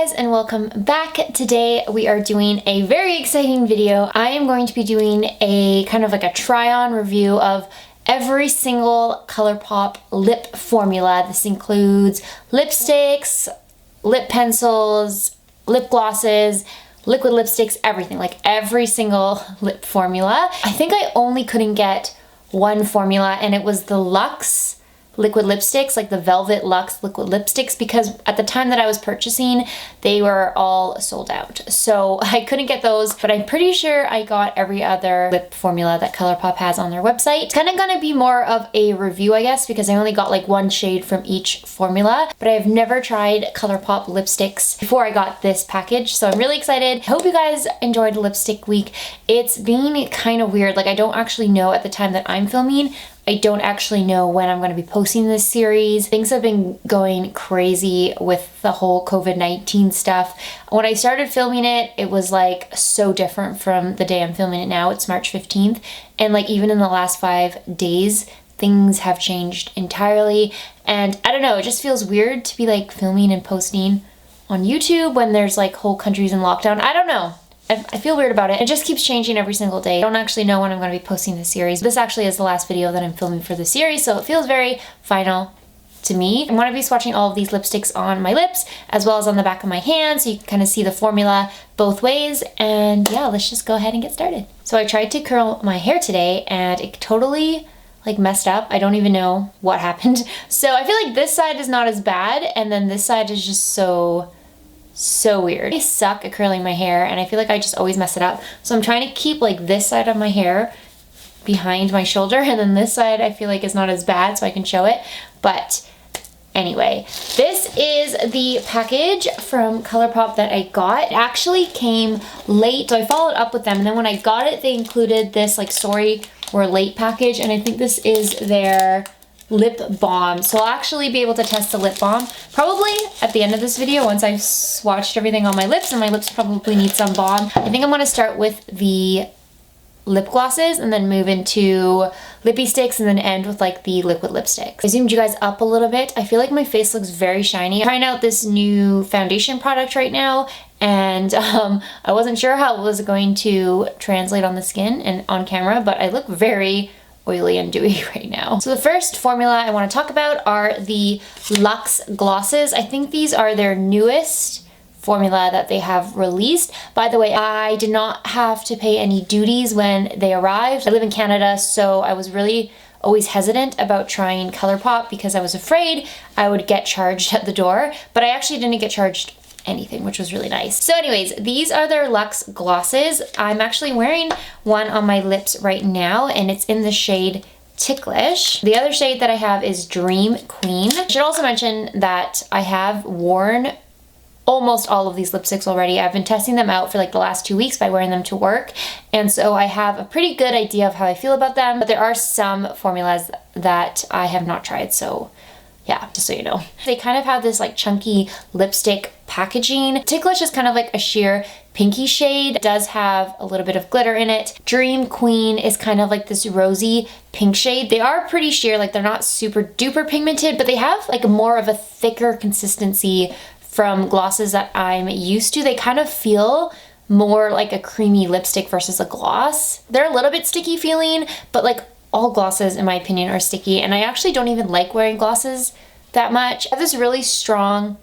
guys and welcome back. Today we are doing a very exciting video. I am going to be doing a kind of like a try-on review of every single ColourPop lip formula. This includes lipsticks, lip pencils, lip glosses, liquid lipsticks, everything, like every single lip formula. I think I only couldn't get one formula and it was the Luxe liquid lipsticks, like the Velvet Luxe liquid lipsticks, because at the time that I was purchasing, they were all sold out. So I couldn't get those, but I'm pretty sure I got every other lip formula that ColourPop has on their website. It's kind of gonna be more of a review, I guess, because I only got like one shade from each formula, but I've never tried ColourPop lipsticks before I got this package, so I'm really excited. I hope you guys enjoyed lipstick week. It's been kind of weird. Like, I don't actually know at the time that I'm filming, I don't actually know when I'm going to be posting this series. Things have been going crazy with the whole COVID-19 stuff. When I started filming it, it was like so different from the day I'm filming it now. It's March 15th. And like even in the last 5 days, things have changed entirely. And I don't know, it just feels weird to be like filming and posting on YouTube when there's like whole countries in lockdown. I don't know. I feel weird about it. It just keeps changing every single day. I don't actually know when I'm going to be posting this series. This actually is the last video that I'm filming for the series, so it feels very final to me. I'm going to be swatching all of these lipsticks on my lips as well as on the back of my hand, so you can kind of see the formula both ways. And yeah, let's just go ahead and get started. So I tried to curl my hair today and it totally like messed up. I don't even know what happened. So I feel like this side is not as bad and then this side is just so weird. I suck at curling my hair and I feel like I just always mess it up. So I'm trying to keep like this side of my hair behind my shoulder and then this side I feel like is not as bad so I can show it. But anyway, this is the package from ColourPop that I got. It actually came late, so I followed up with them, and then when I got it they included this like sorry we're late package, and I think this is their lip balm. So I'll actually be able to test the lip balm probably at the end of this video once I've swatched everything on my lips, and my lips probably need some balm. I think I'm going to start with the lip glosses and then move into lippy sticks and then end with like the liquid lipstick. I zoomed you guys up a little bit. I feel like my face looks very shiny. I'm trying out this new foundation product right now and I wasn't sure how it was going to translate on the skin and on camera, but I look very oily and dewy right now. So the first formula I want to talk about are the Luxe glosses. I think these are their newest formula that they have released. By the way, I did not have to pay any duties when they arrived. I live in Canada, so I was really always hesitant about trying ColourPop because I was afraid I would get charged at the door, but I actually didn't get charged anything, which was really nice. So anyways, these are their Luxe glosses. I'm actually wearing one on my lips right now and it's in the shade Ticklish. The other shade that I have is Dream Queen. I should also mention that I have worn almost all of these lipsticks already. I've been testing them out for like the last 2 weeks by wearing them to work, and so I have a pretty good idea of how I feel about them, but there are some formulas that I have not tried, so yeah, just so you know. They kind of have this like chunky lipstick packaging. Ticklish is kind of like a sheer pinky shade. It does have a little bit of glitter in it. Dream Queen is kind of like this rosy pink shade. They are pretty sheer, like they're not super duper pigmented, but they have like more of a thicker consistency from glosses that I'm used to. They kind of feel more like a creamy lipstick versus a gloss. They're a little bit sticky feeling, but like all glosses in my opinion are sticky, and I actually don't even like wearing glosses that much. I have this really strong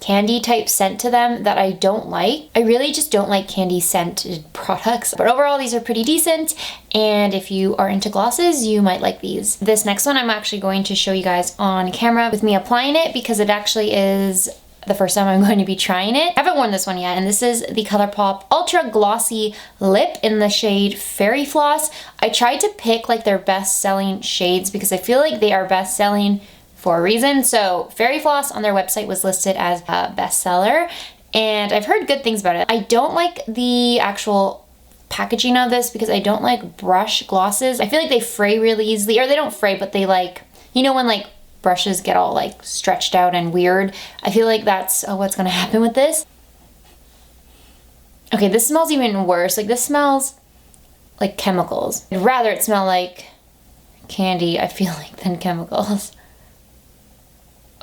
candy type scent to them that I don't like. I really just don't like candy scented products, but overall these are pretty decent, and if you are into glosses you might like these. This next one I'm actually going to show you guys on camera with me applying it because it actually is the first time I'm going to be trying it. I haven't worn this one yet, and this is the ColourPop Ultra Glossy Lip in the shade Fairy Floss. I tried to pick like their best-selling shades because I feel like they are best-selling for a reason. So Fairy Floss on their website was listed as a bestseller, and I've heard good things about it. I don't like the actual packaging of this because I don't like brush glosses. I feel like they fray really easily, or they don't fray, but they like, you know when like brushes get all like stretched out and weird. I feel like that's what's gonna happen with this. Okay, this smells even worse. Like this smells like chemicals. I'd rather it smell like candy, I feel like, than chemicals.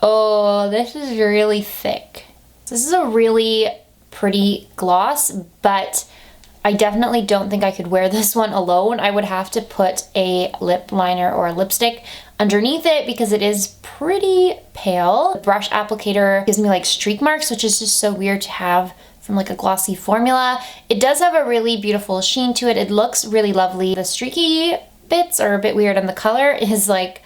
Oh, this is really thick. This This is a really pretty gloss, but I definitely don't think I could wear this one alone. I would have to put a lip liner or a lipstick underneath it because it is pretty pale. The brush applicator gives me like streak marks, which is just so weird to have from like a glossy formula. It does have a really beautiful sheen to it. It looks really lovely. The streaky bits are a bit weird, and the color is like,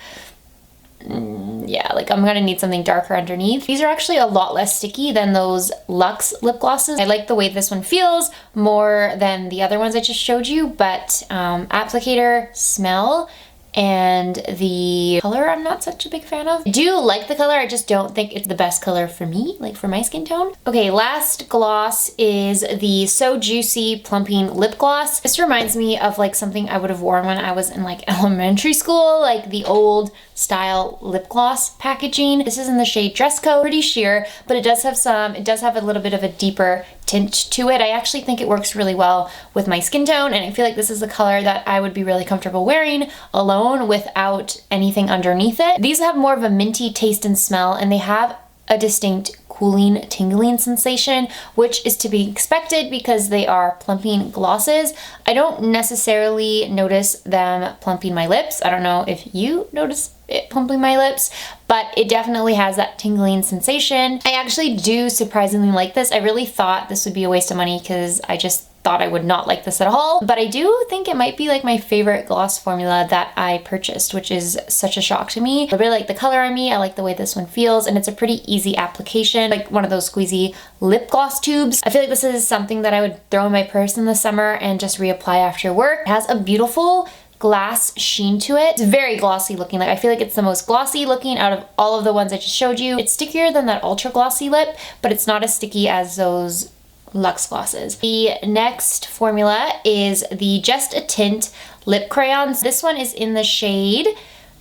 yeah, like I'm gonna need something darker underneath. These are actually a lot less sticky than those Luxe lip glosses. I like the way this one feels more than the other ones I just showed you, but applicator, smell, and the color I'm not such a big fan of. I do like the color, I just don't think it's the best color for me, like for my skin tone. Okay, last gloss is the So Juicy Plumping Lip Gloss. This reminds me of like something I would have worn when I was in like elementary school, like the old style lip gloss packaging. This is in the shade Dress Code, pretty sheer, but it does have a little bit of a deeper tint to it. I actually think it works really well with my skin tone, and I feel like this is a color that I would be really comfortable wearing alone without anything underneath it. These have more of a minty taste and smell, and they have a distinct cooling, tingling sensation, which is to be expected because they are plumping glosses. I don't necessarily notice them plumping my lips. I don't know if you notice it plumping my lips, but it definitely has that tingling sensation. I actually do surprisingly like this. I really thought this would be a waste of money because I just thought I would not like this at all, but I do think it might be like my favorite gloss formula that I purchased, which is such a shock to me. I really like the color on me. I like the way this one feels, and it's a pretty easy application, like one of those squeezy lip gloss tubes. I feel like this is something that I would throw in my purse in the summer and just reapply after work. It has a beautiful glass sheen to it. It's very glossy looking. Like I feel like it's the most glossy looking out of all of the ones I just showed you. It's stickier than that ultra glossy lip, but it's not as sticky as those Luxe glosses. The next formula is the Just a Tint lip crayons. This one is in the shade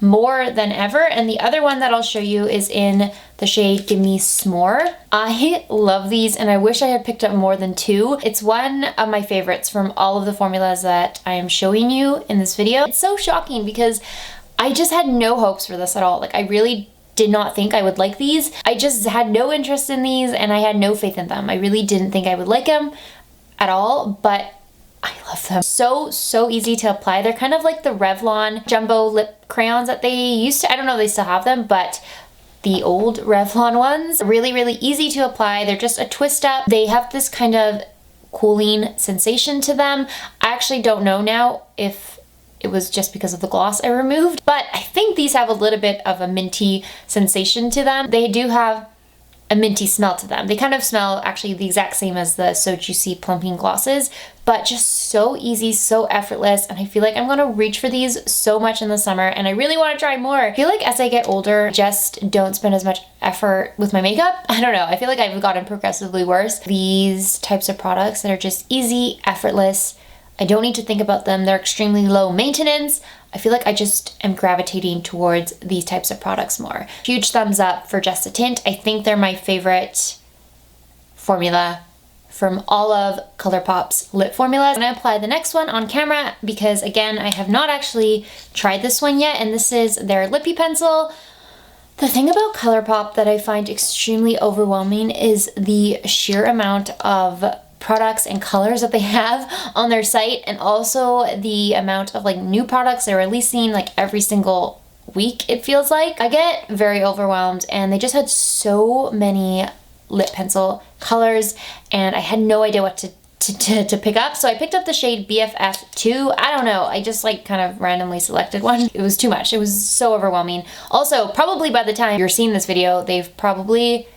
More Than Ever, and the other one that I'll show you is in the shade Gimme S'more. I love these, and I wish I had picked up more than two. It's one of my favorites from all of the formulas that I am showing you in this video. It's so shocking because I just had no hopes for this at all. Like I really did not think I would like these. I just had no interest in these, and I had no faith in them. I really didn't think I would like them at all, but I love them. So easy to apply. They're kind of like the Revlon jumbo lip crayons that they used to, I don't know if they still have them, but the old Revlon ones. Really easy to apply. They're just a twist up. They have this kind of cooling sensation to them. I actually don't know now if it was just because of the gloss I removed, but I think these have a little bit of a minty sensation to them. They do have a minty smell to them. They kind of smell actually the exact same as the So Juicy Plumping glosses, but just so easy, so effortless, and I feel like I'm gonna reach for these so much in the summer, and I really want to try more. I feel like as I get older, just don't spend as much effort with my makeup. I don't know, I feel like I've gotten progressively worse. These types of products that are just easy, effortless, I don't need to think about them, they're extremely low maintenance. I feel like I just am gravitating towards these types of products more. Huge thumbs up for Just a Tint. I think they're my favorite formula from all of ColourPop's lip formulas. I'm gonna apply the next one on camera because again, I have not actually tried this one yet, and this is their Lippie pencil. The thing about ColourPop that I find extremely overwhelming is the sheer amount of products and colors that they have on their site, and also the amount of like new products they're releasing like every single week, it feels like. I get very overwhelmed, and they just had so many lip pencil colors, and I had no idea what to pick up. So I picked up the shade BFF2. I don't know, I just like kind of randomly selected one. It was too much. It was so overwhelming. Also, probably by the time you're seeing this video, they've probably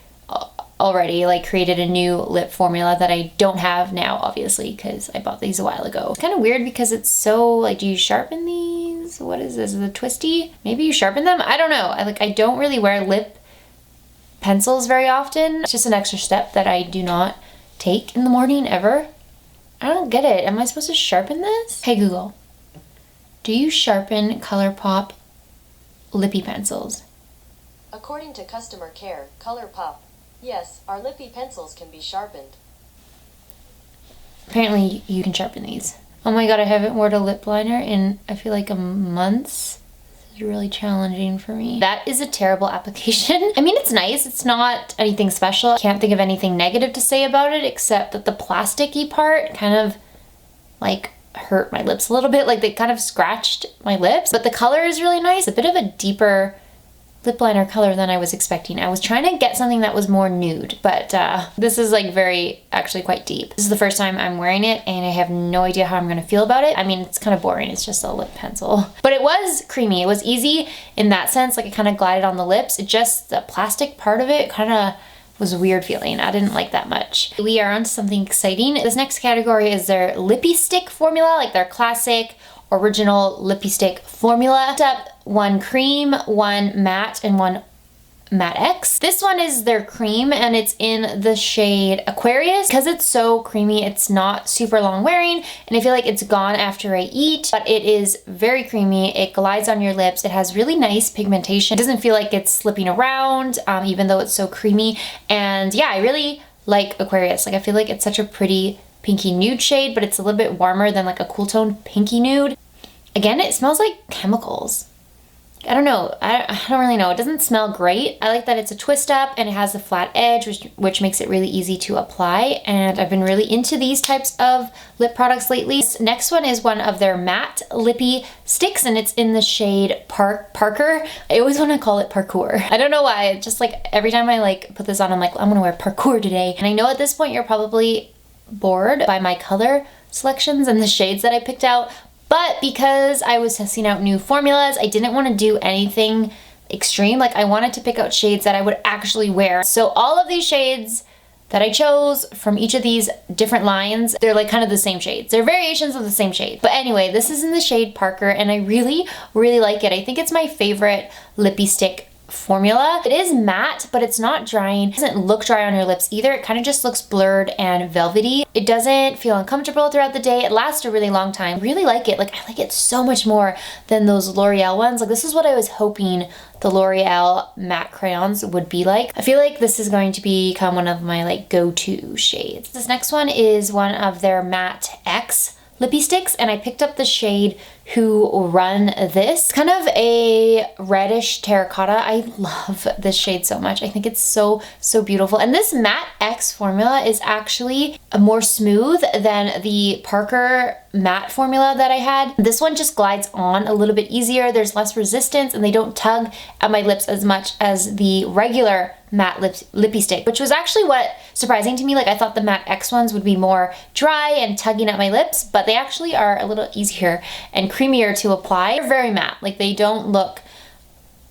already like created a new lip formula that I don't have now, obviously, because I bought these a while ago. It's kind of weird because it's so like, do you sharpen these? What is this? Is it twisty? Maybe you sharpen them? I don't know. I don't really wear lip pencils very often. It's just an extra step that I do not take in the morning ever. I don't get it. Am I supposed to sharpen this? Hey Google, do you sharpen ColourPop Lippie pencils? According to customer care, ColourPop, yes, our Lippie pencils can be sharpened. Apparently you can sharpen these. Oh my god, I haven't worn a lip liner in I feel like a month is really challenging for me. That is a terrible application. I mean, it's nice. It's not anything special. I can't think of anything negative to say about it except that the plasticky part kind of like hurt my lips a little bit. Like they kind of scratched my lips, but the color is really nice. A bit of a deeper lip liner color than I was expecting. I was trying to get something that was more nude, but this is like actually quite deep. This is the first time I'm wearing it and I have no idea how I'm gonna feel about it. I mean, it's kind of boring. It's just a lip pencil, but it was creamy. It was easy in that sense. Like it kind of glided on the lips. It just, the plastic part of it kind of was a weird feeling. I didn't like that much. We are on to something exciting. This next category is their Lippie stick formula, like their classic original Lippie stick formula. Up one cream, one matte, and one Matte X. This one is their cream and it's in the shade Aquarius. Because it's so creamy, it's not super long wearing and I feel like it's gone after I eat, but it is very creamy. It glides on your lips. It has really nice pigmentation. It doesn't feel like it's slipping around, even though it's so creamy. And yeah, I really like Aquarius. Like I feel like it's such a pretty pinky nude shade, but it's a little bit warmer than like a cool tone pinky nude. Again, it smells like chemicals. I don't know. I don't really know. It doesn't smell great. I like that it's a twist up and it has a flat edge, which makes it really easy to apply. And I've been really into these types of lip products lately. This next one is one of their matte lippy sticks and it's in the shade Parker. I always want to call it parkour. I don't know why. Just like every time I like put this on, I'm like, I'm gonna wear parkour today. And I know at this point you're probably bored by my color selections and the shades that I picked out. But because I was testing out new formulas, I didn't want to do anything extreme. Like I wanted to pick out shades that I would actually wear. So all of these shades that I chose from each of these different lines, they're like kind of the same shades. They're variations of the same shade. But anyway, this is in the shade Parker and I really, really like it. I think it's my favorite lippy stick formula. It is matte, but it's not drying. It doesn't look dry on your lips either. It kind of just looks blurred and velvety. It doesn't feel uncomfortable throughout the day. It lasts a really long time. I really like it. Like I like it so much more than those L'Oreal ones. Like this is what I was hoping the L'Oreal matte crayons would be like. I feel like this is going to become one of my like go-to shades. This next one is one of their Matte X lippy sticks and I picked up the shade Who Run This. Kind of a reddish terracotta. I love this shade so much. I think it's so, so beautiful. And this Matte X formula is actually more smooth than the Parker matte formula that I had. This one just glides on a little bit easier. There's less resistance and they don't tug at my lips as much as the regular matte lippy stick, which was actually what surprising to me. Like I thought the Matte X ones would be more dry and tugging at my lips, but they actually are a little easier and creamier to apply. They're very matte. Like they don't look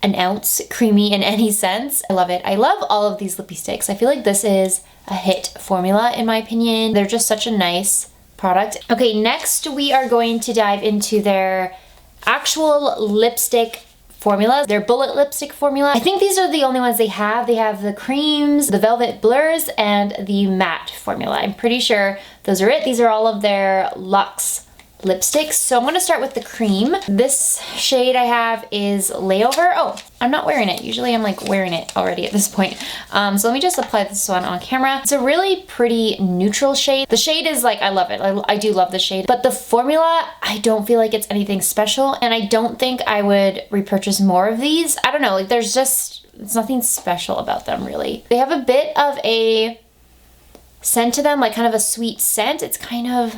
an ounce creamy in any sense. I love it. I love all of these lippy sticks. I feel like this is a hit formula in my opinion. They're just such a nice product. Okay, next we are going to dive into their actual lipstick formulas, their bullet lipstick formula. I think these are the only ones they have. They have the creams, the velvet blurs, and the matte formula. I'm pretty sure those are it. These are all of their Luxe lipsticks. So I'm gonna start with the cream. This shade I have is Layover. Oh, I'm not wearing it. Usually I'm like wearing it already at this point. So let me just apply this one on camera. It's a really pretty neutral shade. The shade is like, I love it. I do love the shade, but the formula, I don't feel like it's anything special and I don't think I would repurchase more of these. I don't know, like there's nothing special about them really. They have a bit of a scent to them, like kind of a sweet scent. It's kind of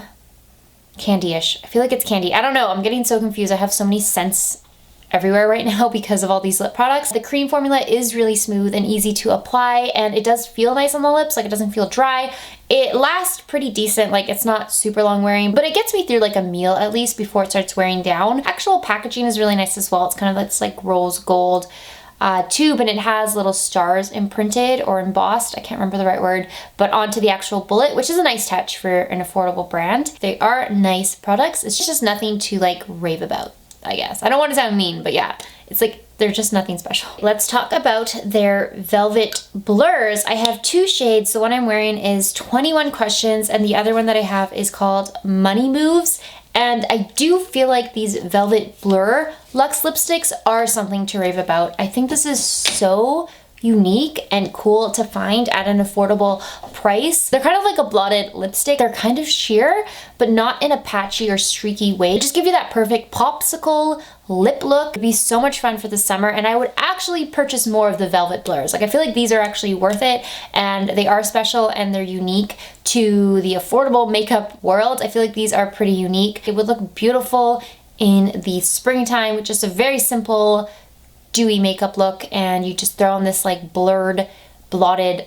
candy-ish. I feel like it's candy. I don't know. I'm getting so confused. I have so many scents everywhere right now because of all these lip products. The cream formula is really smooth and easy to apply and it does feel nice on the lips. Like it doesn't feel dry. It lasts pretty decent. Like it's not super long wearing, but it gets me through like a meal at least before it starts wearing down. Actual packaging is really nice as well. It's kind of this like rose gold tube and it has little stars imprinted or embossed, I can't remember the right word, but onto the actual bullet, which is a nice touch for an affordable brand. They are nice products. It's just nothing to like rave about, I guess. I don't want to sound mean, but yeah, it's like they're just nothing special. Let's talk about their velvet blurs. I have two shades. The one I'm wearing is 21 Questions and the other one that I have is called Money Moves. And I do feel like these Velvet Blur Luxe lipsticks are something to rave about. I think this is so unique and cool to find at an affordable price. They're kind of like a blotted lipstick. They're kind of sheer, but not in a patchy or streaky way. They just give you that perfect popsicle lip look. It'd be so much fun for the summer, and I would actually purchase more of the velvet blurs. Like, I feel like these are actually worth it, and they are special and they're unique to the affordable makeup world. I feel like these are pretty unique. It would look beautiful in the springtime with just a very simple dewy makeup look, and you just throw on this like blurred, blotted,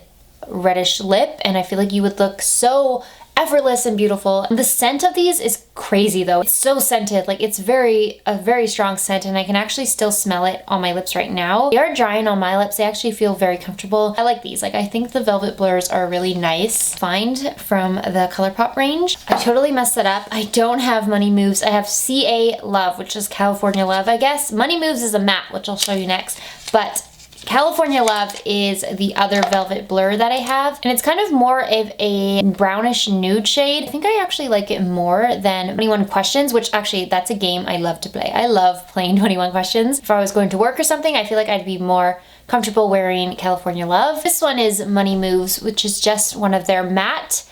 reddish lip, and I feel like you would look so effortless and beautiful. The scent of these is crazy though. It's so scented. Like, it's a very strong scent, and I can actually still smell it on my lips right now. They are drying on my lips. They actually feel very comfortable. I like these. Like, I think the velvet blurs are really nice find from the ColourPop range. I totally messed that up. I don't have Money Moves. I have CA Love, which is California Love, I guess. Money Moves is a matte, which I'll show you next, but California Love is the other velvet blur that I have, and it's kind of more of a brownish nude shade. I think I actually like it more than 21 Questions, which actually, that's a game I love to play. I love playing 21 Questions. If I was going to work or something, I feel like I'd be more comfortable wearing California Love. This one is Money Moves, which is just one of their matte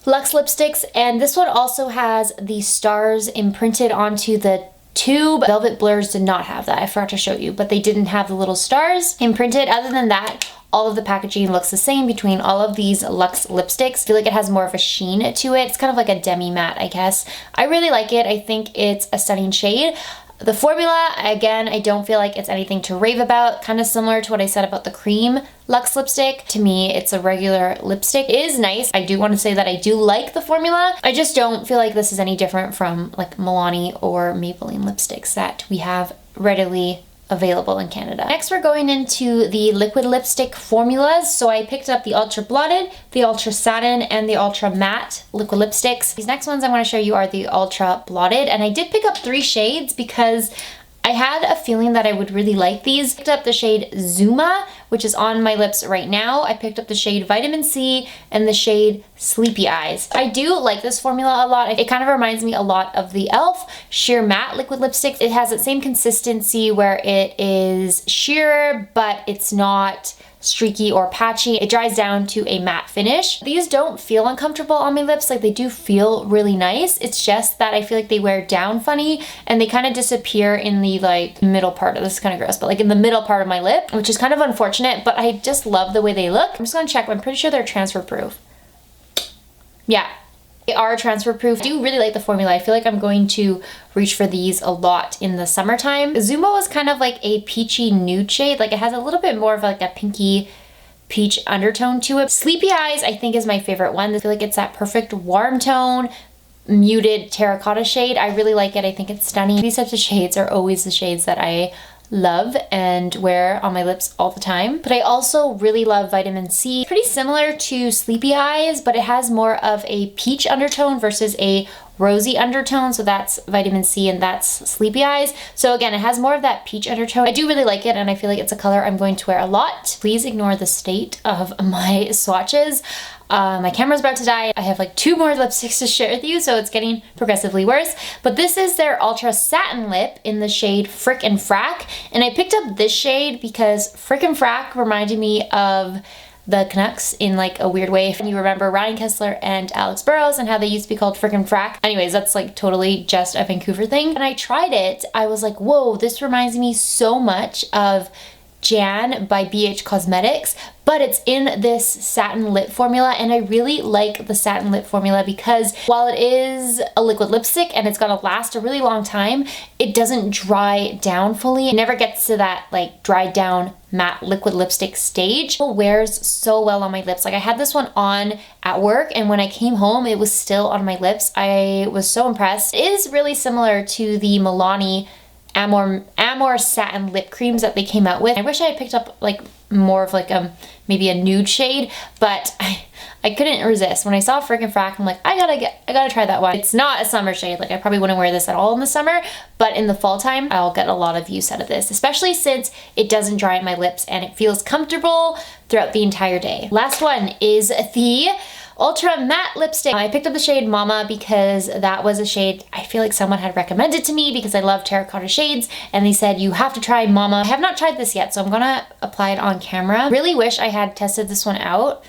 Lux lipsticks, and this one also has the stars imprinted onto the tube. Velvet blurs did not have that. I forgot to show you, but they didn't have the little stars imprinted. Other than that, all of the packaging looks the same between all of these Lux lipsticks. I feel like it has more of a sheen to it. It's kind of like a demi matte, I guess. I really like it. I think it's a stunning shade. The formula, again, I don't feel like it's anything to rave about. Kind of similar to what I said about the Creme Lux lipstick. To me, it's a regular lipstick. It is nice. I do want to say that I do like the formula. I just don't feel like this is any different from like Milani or Maybelline lipsticks that we have readily available in Canada. Next, we're going into the liquid lipstick formulas. So I picked up the Ultra Blotted, the Ultra Satin, and the Ultra Matte liquid lipsticks. These next ones I'm going to show you are the Ultra Blotted, and I did pick up 3 shades because I had a feeling that I would really like these. I picked up the shade Zuma, which is on my lips right now. I picked up the shade Vitamin C and the shade Sleepy Eyes. I do like this formula a lot. It kind of reminds me a lot of the e.l.f. Sheer Matte liquid lipstick. It has that same consistency where it is sheer, but it's not streaky or patchy. It dries down to a matte finish. These don't feel uncomfortable on my lips. Like, they do feel really nice. It's just that I feel like they wear down funny and they kind of disappear in the like middle part of this. Is kind of gross, but like in the middle part of my lip, which is kind of unfortunate, but I just love the way they look. I'm just gonna check. I'm pretty sure they're transfer proof. Yeah, they are transfer proof. I do really like the formula. I feel like I'm going to reach for these a lot in the summertime. Zuma was kind of like a peachy nude shade. Like, it has a little bit more of like a pinky peach undertone to it. Sleepy Eyes, I think, is my favorite one. I feel like it's that perfect warm tone, muted terracotta shade. I really like it. I think it's stunning. These types of shades are always the shades that I love and wear on my lips all the time. But I also really love Vitamin C. Pretty similar to Sleepy Eyes, but it has more of a peach undertone versus a rosy undertone. So that's Vitamin C and that's Sleepy Eyes. So again, it has more of that peach undertone. I do really like it, and I feel like it's a color I'm going to wear a lot. Please ignore the state of my swatches. My camera's about to die. I have like 2 more lipsticks to share with you, so it's getting progressively worse. But this is their Ultra Satin Lip in the shade Frick and Frack. And I picked up this shade because Frick and Frack reminded me of the Canucks in like a weird way. If you remember Ryan Kessler and Alex Burrows and how they used to be called Frick and Frack. Anyways, that's like totally just a Vancouver thing. When I tried it, I was like, whoa, this reminds me so much of Jan by BH Cosmetics, but it's in this satin lip formula, and I really like the satin lip formula because while it is a liquid lipstick and it's gonna last a really long time, it doesn't dry down fully. It never gets to that like dried down matte liquid lipstick stage. It wears so well on my lips. Like, I had this one on at work, and when I came home it was still on my lips. I was so impressed. It is really similar to the Milani Amor satin lip creams that they came out with. I wish I had picked up like more of like maybe a nude shade, but I couldn't resist. When I saw Frick and Frack, I'm like, I gotta try that one. It's not a summer shade. Like, I probably wouldn't wear this at all in the summer, but in the fall time, I'll get a lot of use out of this, especially since it doesn't dry on my lips and it feels comfortable throughout the entire day. Last one is the Ultra Matte Lipstick. I picked up the shade Mama because that was a shade I feel like someone had recommended to me because I love terracotta shades, and they said you have to try Mama. I have not tried this yet, so I'm gonna apply it on camera. Really wish I had tested this one out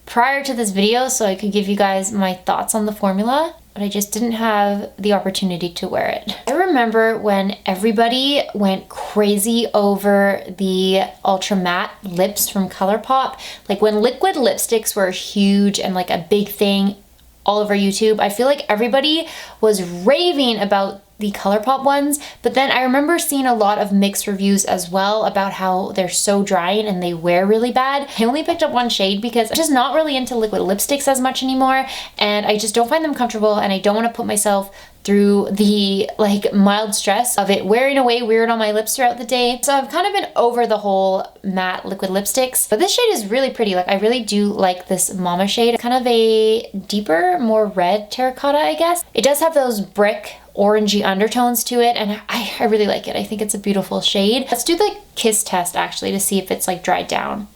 prior to this video so I could give you guys my thoughts on the formula, but I just didn't have the opportunity to wear it. I remember when everybody went crazy over the Ultra Matte lips from ColourPop, like when liquid lipsticks were huge and like a big thing all over YouTube. I feel like everybody was raving about the ColourPop ones, but then I remember seeing a lot of mixed reviews as well about how they're so drying and they wear really bad. I only picked up one shade because I'm just not really into liquid lipsticks as much anymore, and I just don't find them comfortable, and I don't want to put myself through the like mild stress of it wearing away weird on my lips throughout the day. So I've kind of been over the whole matte liquid lipsticks, but this shade is really pretty. Like I really do like this Mama shade. Kind of a deeper, more red terracotta, I guess. It does have those brick orangey undertones to it, and I really like it. I think it's a beautiful shade. Let's do the kiss test actually to see if it's like dried down.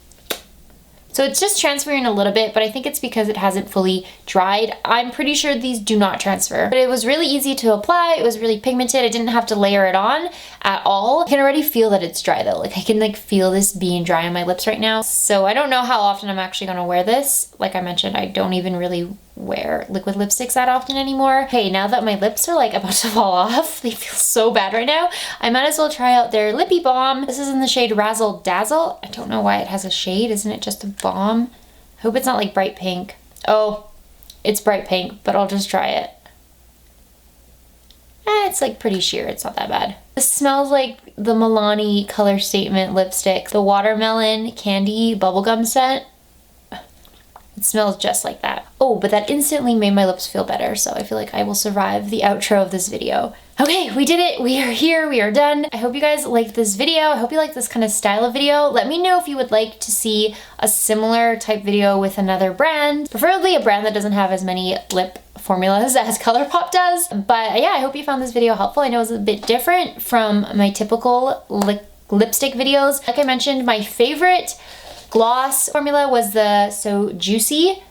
So it's just transferring a little bit, but I think it's because it hasn't fully dried. I'm pretty sure these do not transfer, but it was really easy to apply. It was really pigmented. I didn't have to layer it on at all. I can already feel that it's dry though. Like I can like feel this being dry on my lips right now. So I don't know how often I'm actually gonna wear this. Like I mentioned, I don't even really wear liquid lipsticks that often anymore. Hey, now that my lips are like about to fall off, they feel so bad right now, I might as well try out their Lippie Balm. This is in the shade Razzle Dazzle. I don't know why it has a shade. Isn't it just a balm? I hope it's not like bright pink. Oh, it's bright pink, but I'll just try it. It's like pretty sheer. It's not that bad. This smells like the Milani Color Statement lipstick, the watermelon candy bubblegum scent. It smells just like that. Oh, but that instantly made my lips feel better, so I feel like I will survive the outro of this video. Okay, we did it. We are here. We are done. I hope you guys liked this video. I hope you like this kind of style of video. Let me know if you would like to see a similar type video with another brand, preferably a brand that doesn't have as many lip formulas as ColourPop does. But yeah, I hope you found this video helpful. I know it's a bit different from my typical lipstick videos. Like I mentioned, my favorite gloss formula was the So Juicy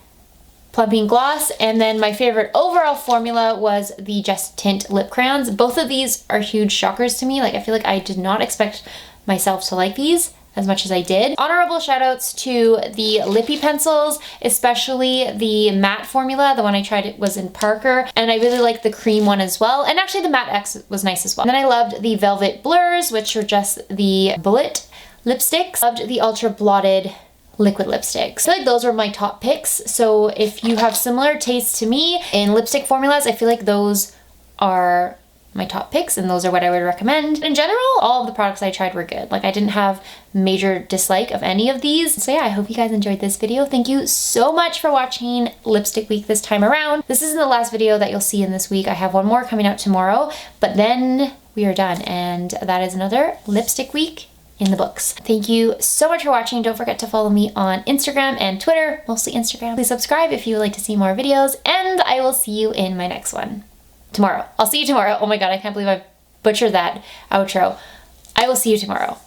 Plumping Gloss, and then my favorite overall formula was the Just Tint Lip Crayons. Both of these are huge shockers to me. Like I feel like I did not expect myself to like these as much as I did. Honorable shout outs to the Lippie pencils, especially the matte formula. The one I tried it was in Parker, and I really liked the cream one as well. And actually the Matte X was nice as well. And then I loved the Velvet Blurs, which are just the bullet lipsticks. Loved the Ultra Blotted liquid lipsticks. I feel like those were my top picks. So if you have similar tastes to me in lipstick formulas, I feel like those are my top picks and those are what I would recommend. In general, all of the products I tried were good. Like I didn't have major dislike of any of these. So yeah, I hope you guys enjoyed this video. Thank you so much for watching Lipstick Week this time around. This isn't the last video that you'll see in this week. I have one more coming out tomorrow, but then we are done, and that is another Lipstick Week in the books. Thank you so much for watching. Don't forget to follow me on Instagram and Twitter, mostly Instagram. Please subscribe if you would like to see more videos, and I will see you in my next one tomorrow. I'll see you tomorrow. Oh my god, I can't believe I butchered that outro. I will see you tomorrow.